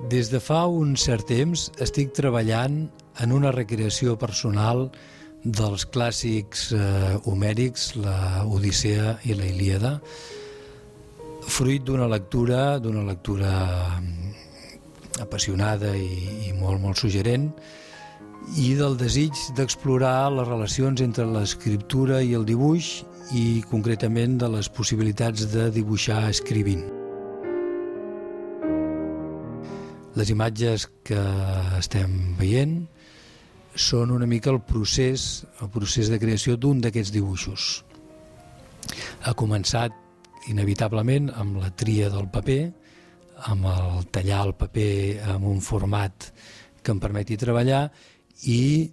Des de fa un cert temps estic treballant en una recreació personal dels clàssics homèrics, la Odissea i la Ilíada, fruit d'una lectura apassionada i molt suggerent, i del desig d'explorar les relacions entre l'escriptura i el dibuix i concretament de les possibilitats de dibuixar escrivint. Les imatges que estem veient són una mica el procés de creació d'un d'aquests dibuixos. Ha començat inevitablement amb la tria del paper, amb el tallar el paper en un format que em permeti treballar i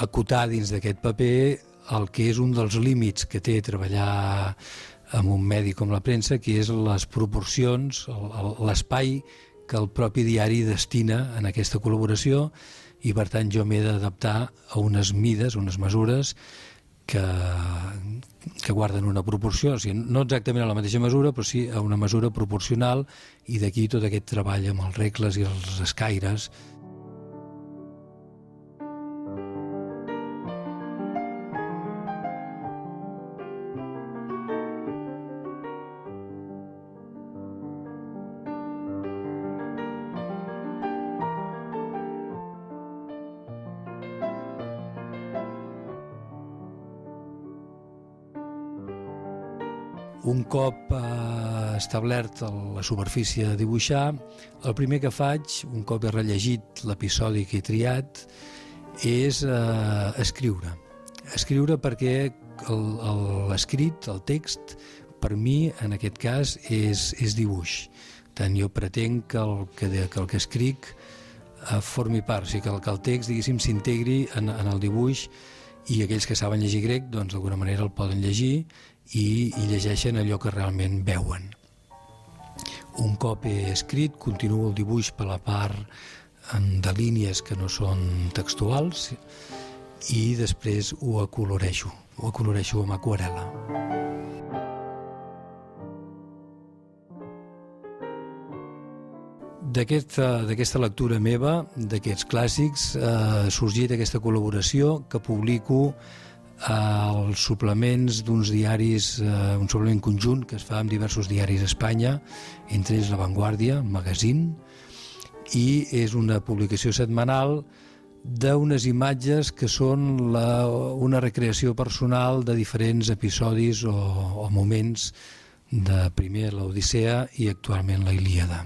acotar dins d'aquest paper el que és un dels límits que té treballar en un medi com la premsa, que és les proporcions, l'espai que el propi diari destina en aquesta col·laboració, i per tant jo m'he d'adaptar a unes mides, unes mesures que guarden una proporció, o sigui, no exactament a la mateixa mesura, però sí a una mesura proporcional, i d'aquí tot aquest treball amb els regles i els escaires. Un cop establert la superfície de dibuixar, el primer que faig, un cop he rellegit l'episodi que he triat, és escriure. Escriure perquè l'escrit, el text, per mi, en aquest cas, és dibuix. Tant jo pretenc que el que escric formi part, o sigui, que el text, diguéssim, s'integri en el dibuix, i aquells que saben llegir grec, doncs d'alguna manera el poden llegir i llegeixen allò que realment veuen. Un cop he escrit, continuo el dibuix per la part de línies que no són textuals i després ho acoloreixo amb aquarel·la. D'aquesta lectura meva, d'aquests clàssics, ha sorgit aquesta col·laboració que publico als suplements d'uns diaris, un suplement conjunt que es fa amb diversos diaris a Espanya, entre ells La Vanguardia, Magazine, i és una publicació setmanal d'unes imatges que són una recreació personal de diferents episodis o moments de primer l'Odissea i actualment la Ilíada.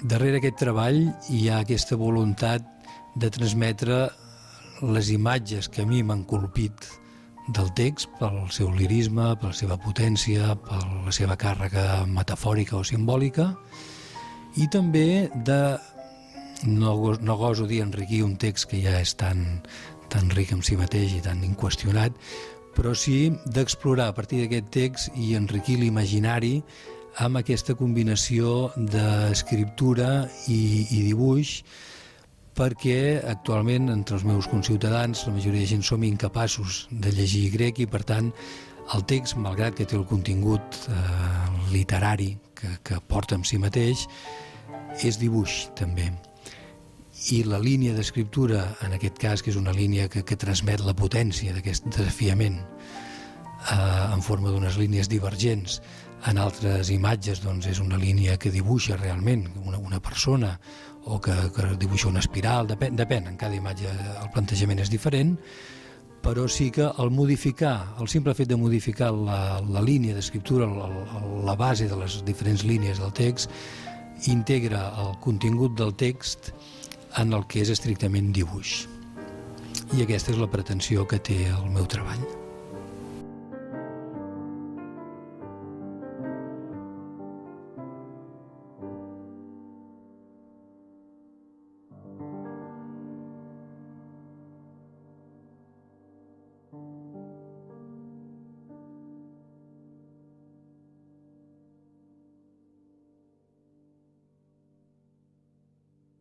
Darrere aquest treball hi ha aquesta voluntat de transmetre les imatges que a mi m'han colpit del text pel seu lirisme, per la seva potència, per la seva càrrega metafòrica o simbòlica, i també no goso dir enriquir un text que ja és tan ric en si mateix i tan inqüestionat, però sí d'explorar a partir d'aquest text i enriquir l'imaginari amb aquesta combinació d'escriptura i dibuix, perquè actualment entre els meus conciutadans la majoria de gent som incapaços de llegir grec i per tant el text, malgrat que té el contingut literari que porta en si mateix, és dibuix també. I la línia d'escriptura, en aquest cas, que és una línia que transmet la potència d'aquest desafiament en forma d'unes línies divergents, en altres imatges doncs, és una línia que dibuixa realment una persona o que dibuixa una espiral, depèn, en cada imatge el plantejament és diferent, però sí que el simple fet de modificar la línia d'escriptura, la base de les diferents línies del text, integra el contingut del text en el que és estrictament dibuix. I aquesta és la pretensió que té el meu treball.